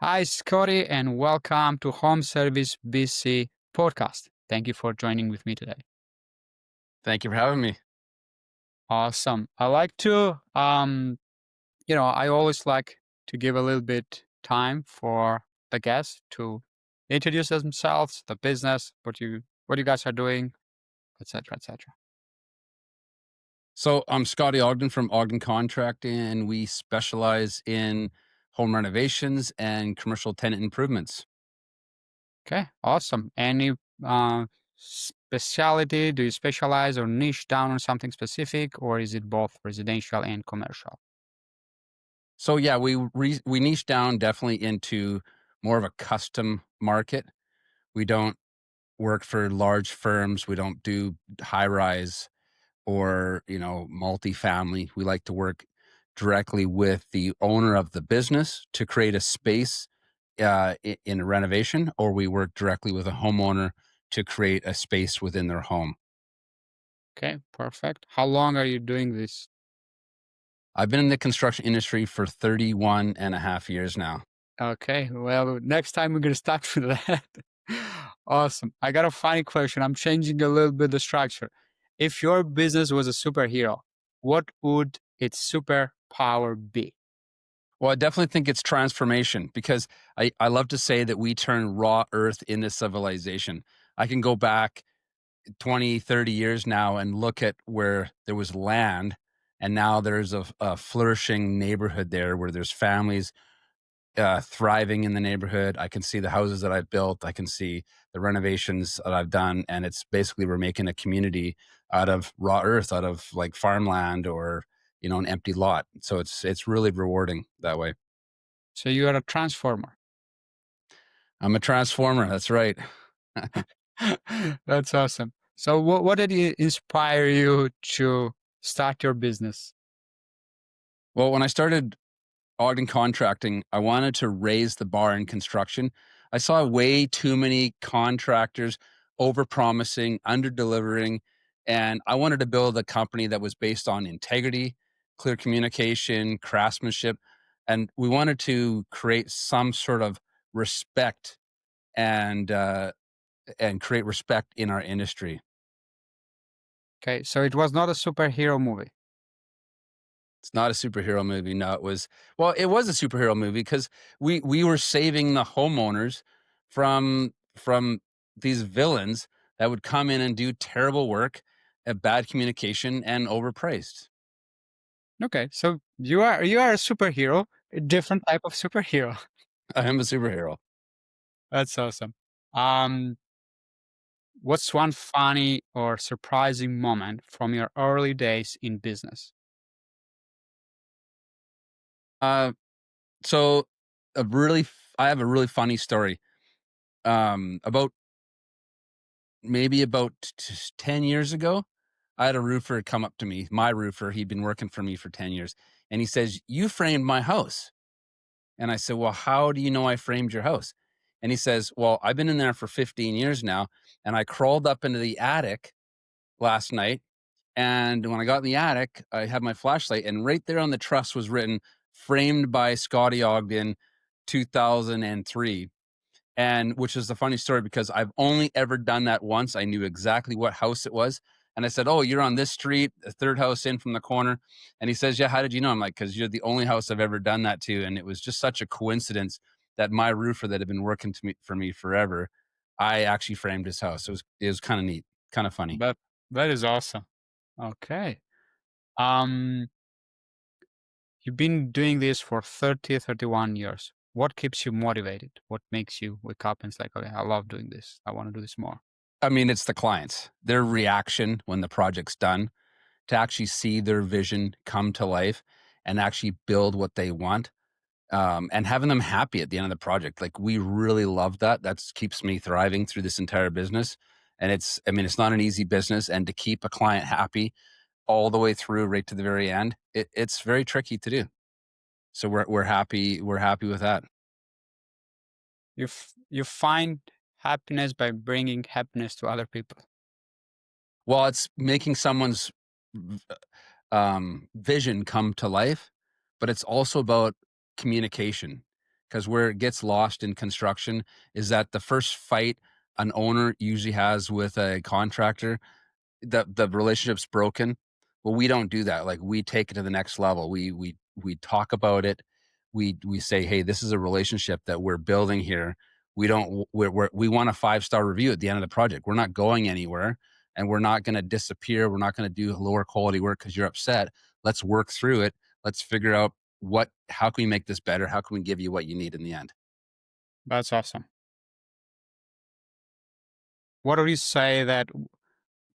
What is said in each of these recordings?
Hi, Scotty, and welcome to Home Service BC podcast. Thank you for joining with me today. Thank you for having me. Awesome. I like to, I always like to give a little bit time for the guests to introduce themselves, the business, what you guys are doing, etc., etc. So I'm Scotti Ogden from Ogden Contracting, and we specialize in home renovations and commercial tenant improvements. Okay, awesome. Any specialty? Do you specialize or niche down on something specific, or is it both residential and commercial? So yeah, we niche down definitely into more of a custom market. We don't work for large firms. We don't do high rise or multifamily. We like to work directly with the owner of the business to create a space in a renovation, or we work directly with a homeowner to create a space within their home. Okay, perfect. How long are you doing this? I've been in the construction industry for 31 and a half years now. Okay, well, next time we're gonna start with that. Awesome. I got a funny question. I'm changing a little bit the structure. If your business was a superhero, what would its superpower be? Well, I definitely think it's transformation because I love to say that we turn raw earth into civilization. I can go back 20, 30 years now and look at where there was land, and now there's a flourishing neighborhood there where there's families thriving in the neighborhood. I can see the houses that I've built. I can see the renovations that I've done, and it's basically we're making a community out of raw earth, out of like farmland or an empty lot. So it's really rewarding that way. So you are a transformer. I'm a transformer. That's right. That's awesome. So what did inspire you to start your business? Well, when I started Ogden Contracting, I wanted to raise the bar in construction. I saw way too many contractors overpromising, under-delivering, and I wanted to build a company that was based on integrity, clear communication, craftsmanship, and we wanted to create some sort of respect and create respect in our industry. Okay, so it was not a superhero movie. It's not a superhero movie. No, it was a superhero movie because we were saving the homeowners from these villains that would come in and do terrible work, bad communication, and overpriced. Okay, so you are a superhero, a different type of superhero. I am a superhero. That's awesome. Um, what's one funny or surprising moment from your early days in business? Uh, so I have a really funny story. About maybe about 10 years ago, I had a roofer come up to me, my roofer. He'd been working for me for 10 years, and he says, "You framed my house." And I said, "Well, how do you know I framed your house?" And he says, "Well, I've been in there for 15 years now, and I crawled up into the attic last night. And when I got in the attic, I had my flashlight, and right there on the truss was written, 'Framed by Scotti Ogden, 2003.'" And which is a funny story because I've only ever done that once. I knew exactly what house it was. And I said, "Oh, you're on this street, the third house in from the corner." And he says, "Yeah, how did you know?" I'm like, "Because you're the only house I've ever done that to." And it was just such a coincidence that my roofer that had been working for me forever, I actually framed his house. It was kind of neat, kind of funny. That is awesome. Okay. Um, you've been doing this for 30, 31 years. What keeps you motivated? What makes you wake up and it's like, okay, I love doing this. I want to do this more. I mean, it's the clients, their reaction when the project's done to actually see their vision come to life and actually build what they want. And having them happy at the end of the project. Like we really love that. That's keeps me thriving through this entire business. And I mean, it's not an easy business. And to keep a client happy all the way through, right to the very end, it's very tricky to do. So we're happy. We're happy with that. You find happiness by bringing happiness to other people. Well, it's making someone's vision come to life, but it's also about communication because where it gets lost in construction is that the first fight an owner usually has with a contractor, the relationship's broken. Well, we don't do that. Like, we take it to the next level. We talk about it. We say, hey, this is a relationship that we're building here. We don't we want a 5-star review at the end of the project. We're not going anywhere, and we're not going to disappear. We're not going to do lower quality work because you're upset. Let's work through it. Let's figure out how can we make this better? How can we give you what you need in the end? That's awesome. What do you say that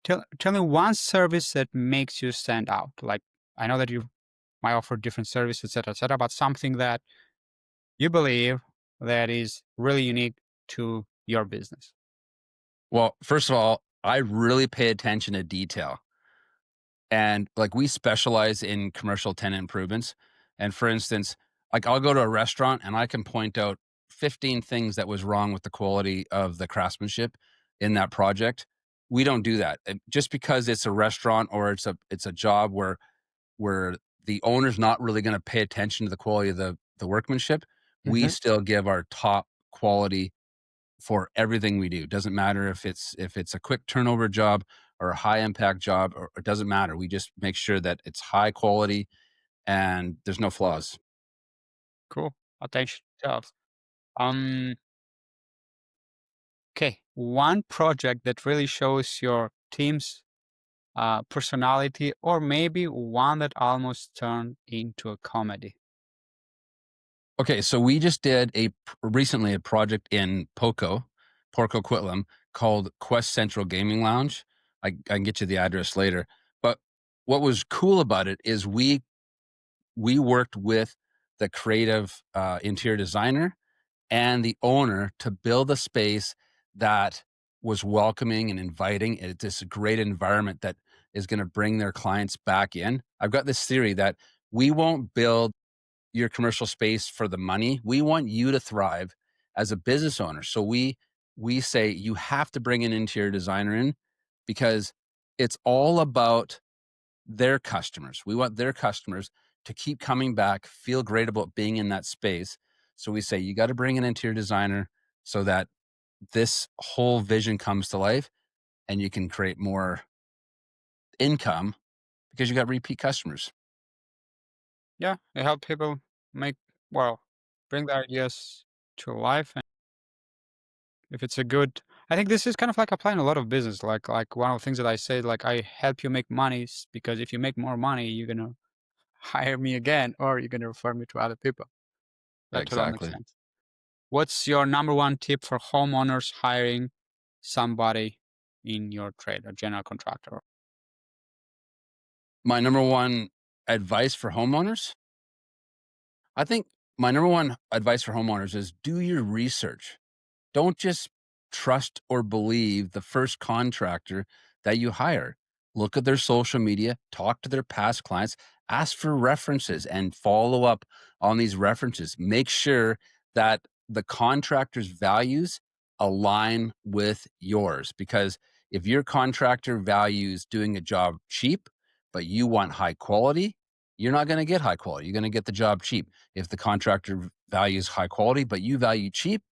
tell me one service that makes you stand out? Like, I know that you might offer different services, et cetera, but something that you believe that is really unique to your business. Well, first of all, I really pay attention to detail. And like, we specialize in commercial tenant improvements. And for instance, like, I'll go to a restaurant and I can point out 15 things that was wrong with the quality of the craftsmanship in that project. We don't do that. Just because it's a restaurant or it's a job where the owner's not really going to pay attention to the quality of the workmanship, we Hmm. still give our top quality for everything we do. Doesn't matter if it's a quick turnover job or a high impact job, or it doesn't matter. We just make sure that it's high quality and there's no flaws. Cool. Attention to details. Um, okay. One project that really shows your team's personality, or maybe one that almost turned into a comedy. Okay, so we just did recently a project in Port Coquitlam, called Quest Central Gaming Lounge. I can get you the address later. But what was cool about it is we worked with the creative interior designer and the owner to build a space that was welcoming and inviting. It's this great environment that is going to bring their clients back in. I've got this theory that we won't build your commercial space for the money. We want you to thrive as a business owner. So we say you have to bring an interior designer in, because it's all about their customers. We want their customers to keep coming back, feel great about being in that space. So we say you got to bring an interior designer so that this whole vision comes to life and you can create more income because you got repeat customers. Yeah, it helps people make, well, bring their ideas to life. And if it's a good, I think this is kind of like applying a lot of business. Like one of the things that I say, like I help you make money because if you make more money, you're gonna hire me again, or you're gonna refer me to other people. That totally makes Exactly. sense. What's your number one tip for homeowners hiring somebody in your trade, a general contractor? My number one advice for homeowners, I think my number one advice for homeowners is do your research. Don't just trust or believe the first contractor that you hire. Look at their social media, talk to their past clients, ask for references, and follow up on these references. Make sure that the contractor's values align with yours. Because if your contractor values doing a job cheap, but you want high quality, you're not going to get high quality. You're going to get the job cheap. If the contractor values high quality, but you value cheap,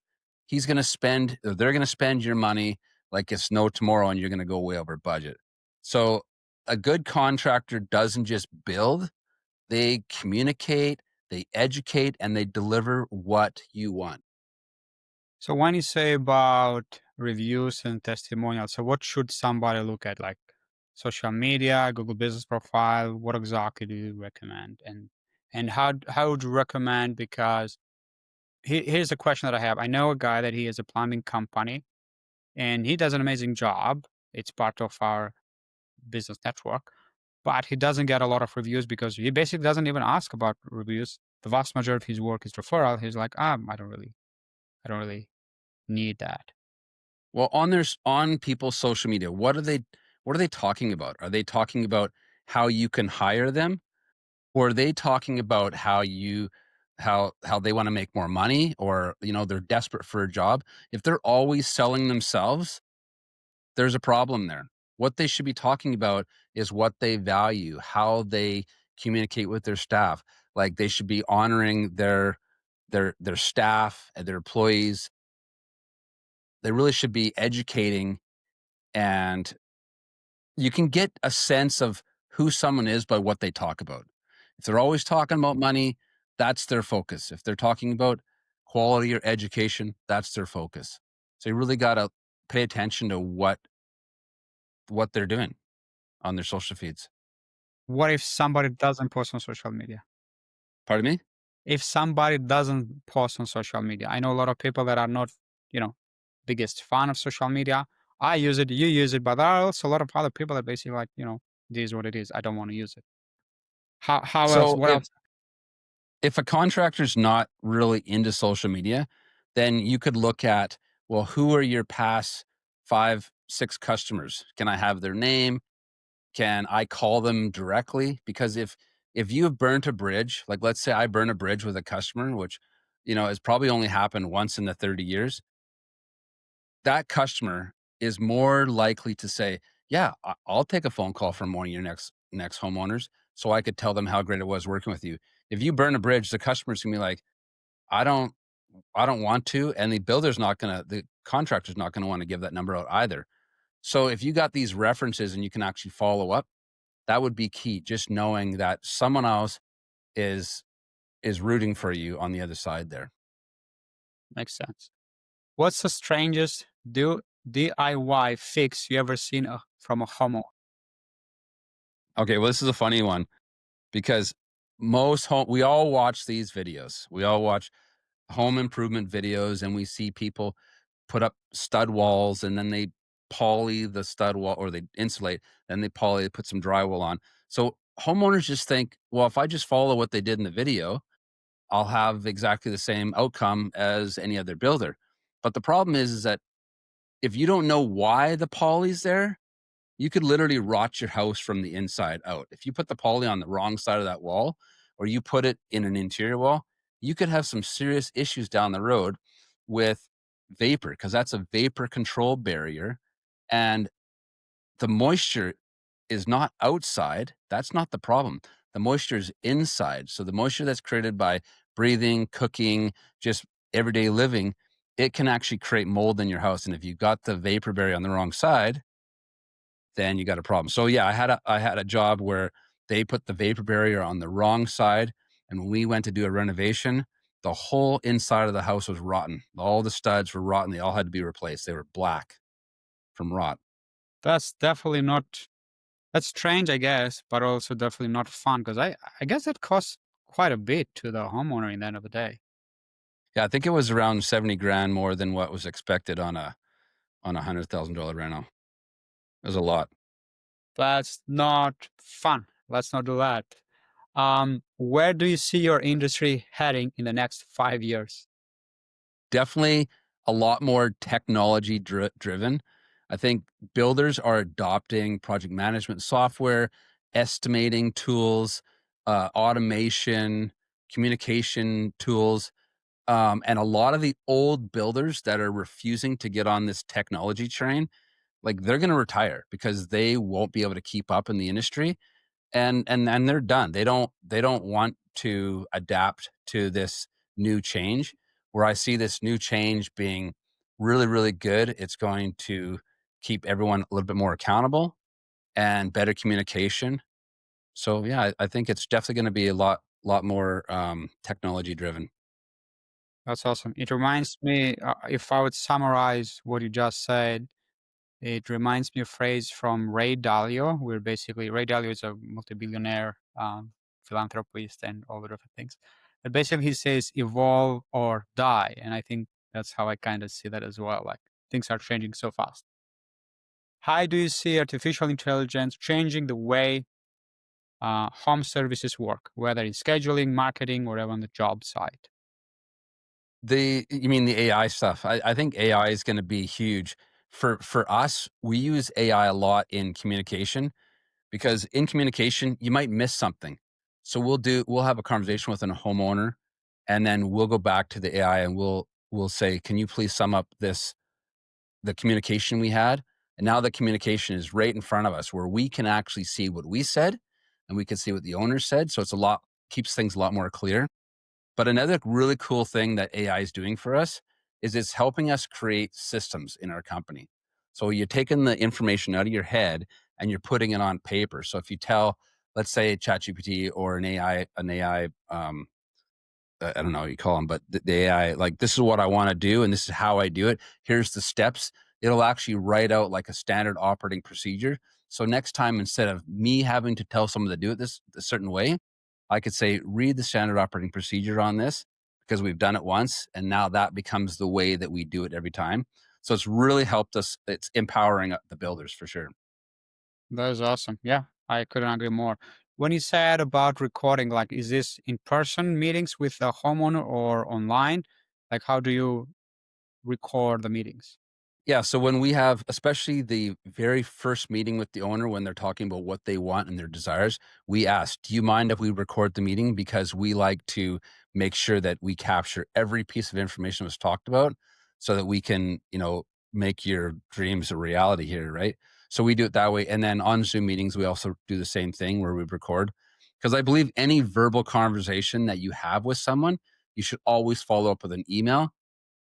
they're going to spend your money like it's no tomorrow, and you're going to go way over budget. So a good contractor doesn't just build, they communicate, they educate, and they deliver what you want. So when you say about reviews and testimonials, so what should somebody look at? Like social media, Google Business Profile, what exactly do you recommend? And how would you recommend? Because here's a question that I have. I know a guy that he has a plumbing company and he does an amazing job. It's part of our business network, but he doesn't get a lot of reviews because he basically doesn't even ask about reviews. The vast majority of his work is referral. He's like, I don't really need that. Well, on people's social media, what are they talking about? Are they talking about how you can hire them? Or are they talking about how they want to make more money, or they're desperate for a job? If they're always selling themselves, there's a problem there. What they should be talking about is what they value, how they communicate with their staff. Like, they should be honoring their staff and their employees. They really should be educating, and you can get a sense of who someone is by what they talk about. If they're always talking about money, that's their focus. If they're talking about quality or education, that's their focus. So you really got to pay attention to what they're doing on their social feeds. What if somebody doesn't post on social media? Pardon me? If somebody doesn't post on social media, I know a lot of people that are not, you know, biggest fan of social media. I use it, you use it, but there are also a lot of other people that basically like, this is what it is. I don't want to use it. How else? So What else? if a contractor's not really into social media, then you could look at, well, who are your past 5, 6 customers? Can I have their name? Can I call them directly? Because if you have burnt a bridge, like let's say I burn a bridge with a customer, which has probably only happened once in the 30 years, that customer is more likely to say, "Yeah, I'll take a phone call from one of your next homeowners, so I could tell them how great it was working with you." If you burn a bridge, the customer's gonna be like, "I don't, I don't want to," and the contractor's not gonna want to give that number out either. So if you got these references and you can actually follow up, that would be key. Just knowing that someone else is is rooting for you on the other side there. Makes sense. What's the strangest DIY fix you ever seen from a homeowner? Okay, well, this is a funny one because we all watch these videos. We all watch home improvement videos, and we see people put up stud walls, and then they poly the stud wall, or they insulate, then they poly, put some drywall on. So homeowners just think, well, if I just follow what they did in the video, I'll have exactly the same outcome as any other builder. But the problem is that if you don't know why the poly's there, you could literally rot your house from the inside out. If you put the poly on the wrong side of that wall, or you put it in an interior wall, you could have some serious issues down the road with vapor, because that's a vapor control barrier. And the moisture is not outside. That's not the problem. The moisture is inside. So the moisture that's created by breathing, cooking, just everyday living, it can actually create mold in your house. And if you've got the vapor barrier on the wrong side, then you got a problem. So yeah, I had a job where they put the vapor barrier on the wrong side, and when we went to do a renovation, the whole inside of the house was rotten. All the studs were rotten. They all had to be replaced. They were black from rot. That's definitely not. That's strange, I guess, but also definitely not fun because I guess it costs quite a bit to the homeowner in the end of the day. Yeah, I think it was around 70 grand more than what was expected on a $100,000 reno. It was a lot. That's not fun. Let's not do that. Where do you see your industry heading in the next 5 years? Definitely a lot more technology driven. I think builders are adopting project management software, estimating tools, automation, communication tools. And a lot of the old builders that are refusing to get on this technology train, like they're going to retire because they won't be able to keep up in the industry, and they're done. They don't want to adapt to this new change. Where I see this new change being really, really good, it's going to keep everyone a little bit more accountable and better communication. So yeah, I think it's definitely going to be a lot more technology driven. That's awesome. It reminds me, if I would summarize what you just said, it reminds me of a phrase from Ray Dalio, where basically Ray Dalio is a multi-billionaire philanthropist and all the different things. But basically, he says, "Evolve or die," and I think that's how I kind of see that as well. Like things are changing so fast. How do you see artificial intelligence changing the way home services work, whether in scheduling, marketing, or even on the job site? You mean the AI stuff? I think AI is going to be huge for us. We use AI a lot in communication, because in communication you might miss something. So we'll have a conversation with a homeowner, and then we'll go back to the AI and we'll say, "Can you please sum up the communication we had?" And now the communication is right in front of us, where we can actually see what we said and we can see what the owner said. So it's a lot keeps things a lot more clear. But another really cool thing that AI is doing for us is it's helping us create systems in our company. So you're taking the information out of your head and you're putting it on paper. So if you tell, let's say ChatGPT or an AI, I don't know what you call them, but the AI, like, this is what I want to do and this is how I do it. Here's the steps. It'll actually write out like a standard operating procedure. So next time, instead of me having to tell someone to do it this a certain way, I could say, read the standard operating procedure on this because we've done it once. And now that becomes the way that we do it every time. So it's really helped us. It's empowering the builders for sure. That is awesome. Yeah, I couldn't agree more. When you said about recording, like, is this in-person meetings with the homeowner or online? Like, how do you record the meetings? Yeah, so when we have, especially the very first meeting with the owner, when they're talking about what they want and their desires, we ask, do you mind if we record the meeting? Because we like to make sure that we capture every piece of information that was talked about so that we can, make your dreams a reality here, right? So we do it that way. And then on Zoom meetings, we also do the same thing where we record. Because I believe any verbal conversation that you have with someone, you should always follow up with an email,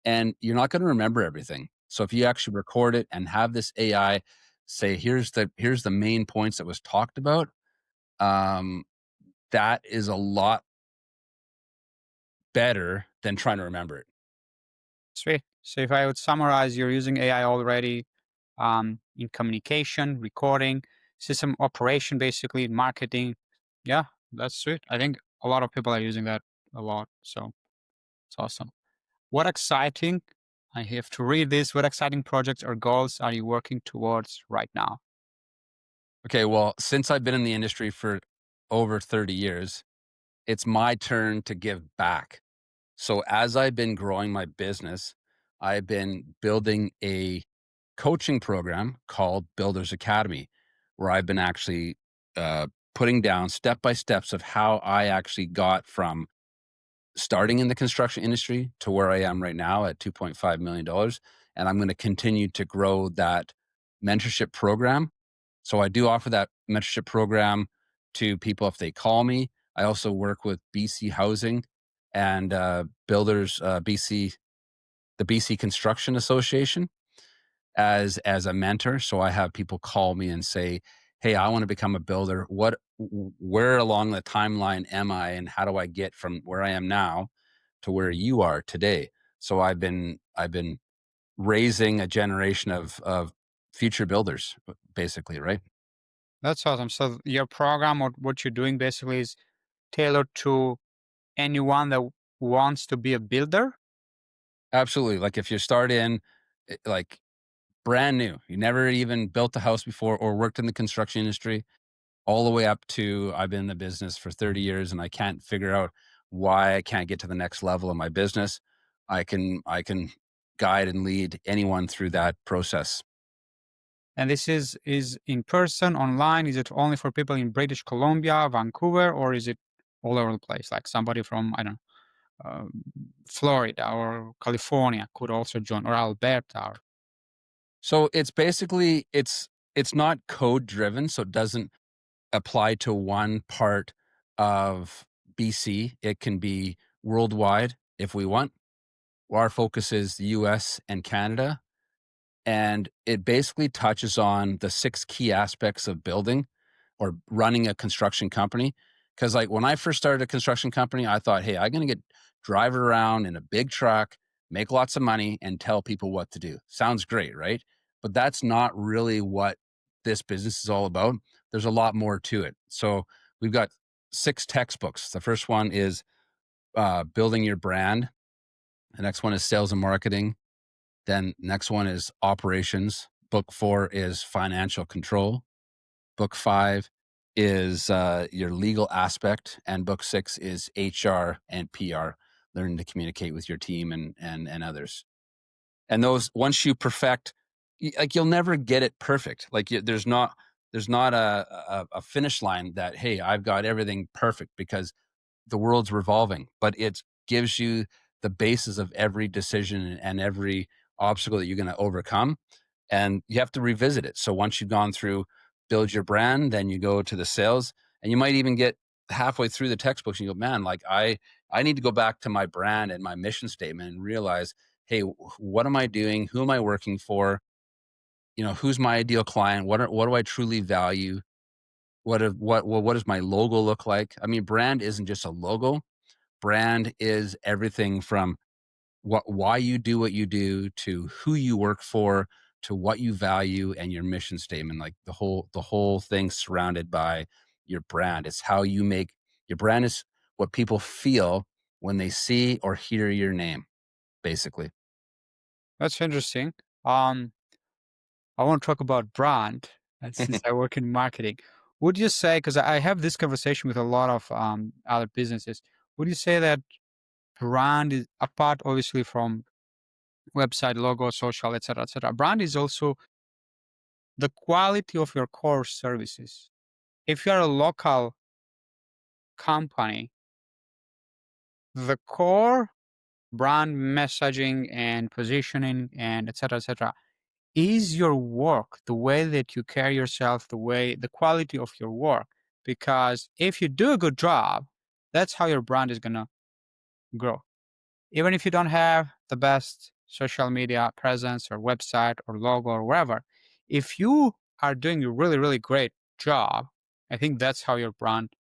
and you're not going to remember everything. So if you actually record it and have this AI say, here's the main points that was talked about, um, that is a lot better than trying to remember it. Sweet. So if I would summarize, you're using AI already in communication, recording, system operation, basically in marketing. Yeah, that's sweet. I think a lot of people are using that a lot. So it's awesome. What exciting, I have to read this. What exciting projects or goals are you working towards right now? Okay, well, since I've been in the industry for over 30 years, it's my turn to give back. So as I've been growing my business, I've been building a coaching program called Builders Academy, where I've been actually uh, putting down step by steps of how I actually got from starting in the construction industry to where I am right now at $2.5 million. And I'm going to continue to grow that mentorship program. So I do offer that mentorship program to people if they call me. I also work with BC Housing and Builders BC, the BC Construction Association, as a mentor. So I have people call me and say, "Hey, I want to become a builder. Where along the timeline am I, and how do I get from where I am now to where you are today?" So I've been raising a generation of future builders, basically, right? That's awesome. So your program or what you're doing basically is tailored to anyone that wants to be a builder. Absolutely. Like if you start in like brand new, you never even built a house before or worked in the construction industry, all the way up to I've been in the business for 30 years and I can't figure out why I can't get to the next level of my business. I can guide and lead anyone through that process. And this is in person, online? Is it only for people in British Columbia, Vancouver, or is it all over the place? Like somebody from, I don't know, Florida or California could also join, or Alberta. Or, So it's basically it's not code driven, so it doesn't apply to one part of BC. It can be worldwide if we want. Our focus is the US and Canada, and it basically touches on the 6 key aspects of building or running a construction company. Because like when I first started a construction company, I thought, hey, I'm gonna get drive around in a big truck, make lots of money, and tell people what to do. Sounds great, right? But that's not really what this business is all about. There's a lot more to it. So we've got 6 textbooks. The first one is building your brand. The next one is sales and marketing. Then next one is operations. Book 4 is financial control. Book 5 is your legal aspect, and book 6 is HR and PR, learning to communicate with your team and others. And those, once you perfect, like you'll never get it perfect. Like there's not a finish line that, hey, I've got everything perfect, because the world's revolving, but it gives you the basis of every decision and every obstacle that you're going to overcome. And you have to revisit it. So once you've gone through build your brand, then you go to the sales, and you might even get halfway through the textbooks and you go, man, like I need to go back to my brand and my mission statement and realize, hey, what am I doing? Who am I working for? Who's my ideal client? What do I truly value? What does my logo look like? I mean, brand isn't just a logo. Brand is everything from why you do what you do, to who you work for, to what you value and your mission statement, like the whole thing surrounded by your brand. It's how you make your brand is what people feel when they see or hear your name, basically. That's interesting. Um, I want to talk about brand, and since I work in marketing, would you say, because I have this conversation with a lot of other businesses, would you say that brand is apart, obviously, from website, logo, social, etc., etc. Brand is also the quality of your core services. If you're a local company, the core brand messaging and positioning and etc., etc., is your work, the way that you carry yourself, the quality of your work. Because if you do a good job, that's how your brand is gonna grow. Even if you don't have the best social media presence or website or logo or wherever, if you are doing a really, really great job, I think that's how your brand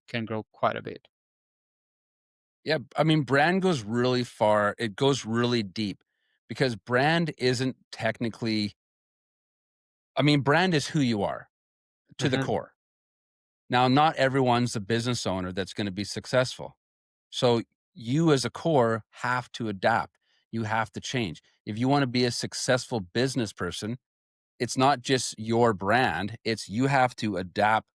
can grow quite a bit. Yeah, I mean, brand goes really far. It goes really deep because brand isn't technically, I mean, brand is who you are to the Hmm. core. Now, not everyone's a business owner that's going to be successful. So you as a core have to adapt. You have to change. If you want to be a successful business person, it's not just your brand, it's you have to adapt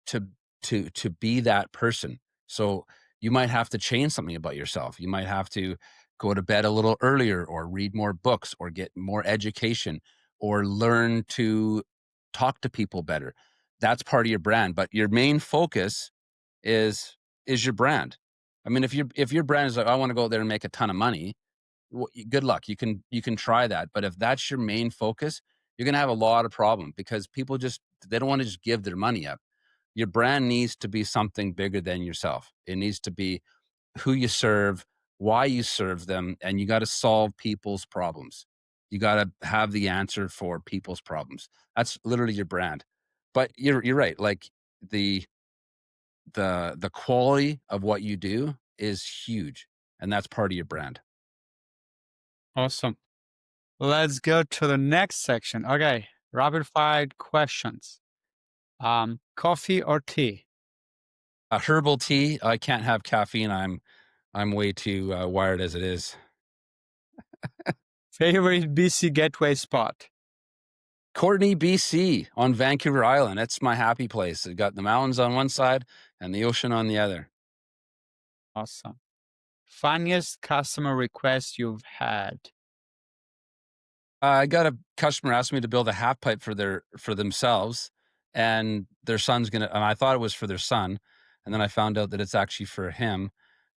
to to be that person. So you might have to change something about yourself. You might have to go to bed a little earlier or read more books or get more education or learn to talk to people better. That's part of your brand, but your main focus is your brand. I mean, if your brand is like, I want to go out there and make a ton of money, good luck. You can try that, but if that's your main focus, you're gonna have a lot of problem because people just they don't want to just give their money up. Your brand needs to be something bigger than yourself. It needs to be who you serve, why you serve them, and you got to solve people's problems. You got to have the answer for people's problems. That's literally your brand. But you're right. Like the the quality of what you do is huge, and that's part of your brand. Awesome. Let's go to the next section. Okay, rapid fire questions. Coffee or tea? A herbal tea, I can't have caffeine. I'm way too wired as it is. Favorite BC getaway spot? Courtney, BC, on Vancouver Island. That's my happy place. It got the mountains on one side and the ocean on the other. Awesome. Funniest customer request you've had? I got a customer asked me to build a half pipe for themselves, and their son's gonna. And I thought it was for their son, and then I found out that it's actually for him.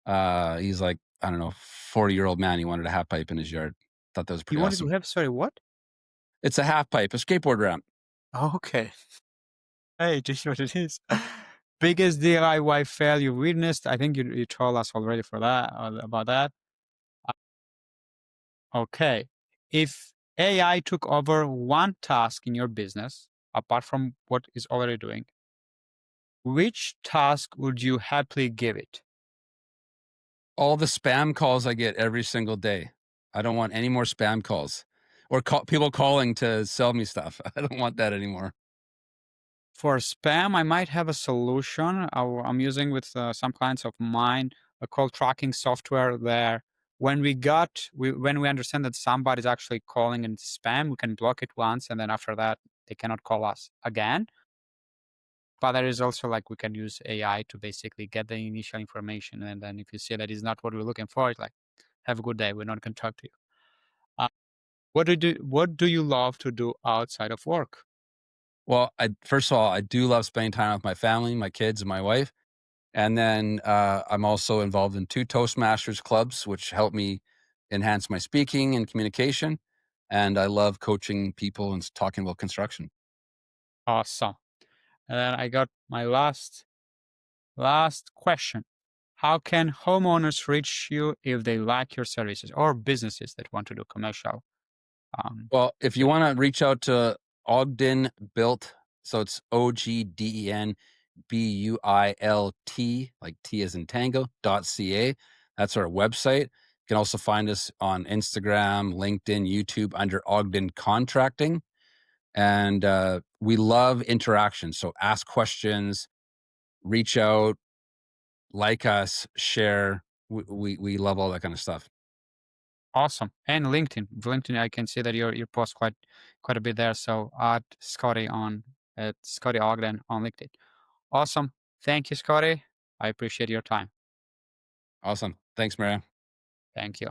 He's like, I don't know, 40-year-old man. He wanted a half pipe in his yard. Thought that was You pretty wanted to awesome. have, sorry, what? It's a half pipe, a skateboard ramp. Oh, okay. Hey, just what it is. Biggest DIY fail you witnessed? I think you told us already for that about that. Okay. If AI took over one task in your business, apart from what it's already doing, which task would you happily give it? All the spam calls I get every single day. I don't want any more spam calls or people calling to sell me stuff. I don't want that anymore. For spam, I might have a solution I'm using with some clients of mine, a call tracking software there. When we understand that somebody's actually calling in spam, we can block it once, and then after that, they cannot call us again. But there is also like we can use AI to basically get the initial information, and then if you see that is not what we're looking for, it's like, have a good day. We're not going to talk to you. Uh, what do you love to do outside of work? Well, first of all, I do love spending time with my family, my kids, and my wife. And then I'm also involved in 2 Toastmasters clubs, which help me enhance my speaking and communication. And I love coaching people and talking about construction. Awesome. And then I got my last question. how can homeowners reach you if they like your services or businesses that want to do commercial? Um, Well, if you want to reach out to Ogden Built, so it's OGDEN BUILT, like T as in tango, .ca. That's our website. You can also find us on Instagram, LinkedIn, YouTube under Ogden Contracting. And we love interaction. So ask questions, reach out, like us, share. We love all that kind of stuff. Awesome. And LinkedIn. LinkedIn, I can see that you post quite a bit there. So add Scotty on at Scotti Ogden on LinkedIn. Awesome. Thank you, Scotty. I appreciate your time. Awesome. Thanks, Maria. Thank you.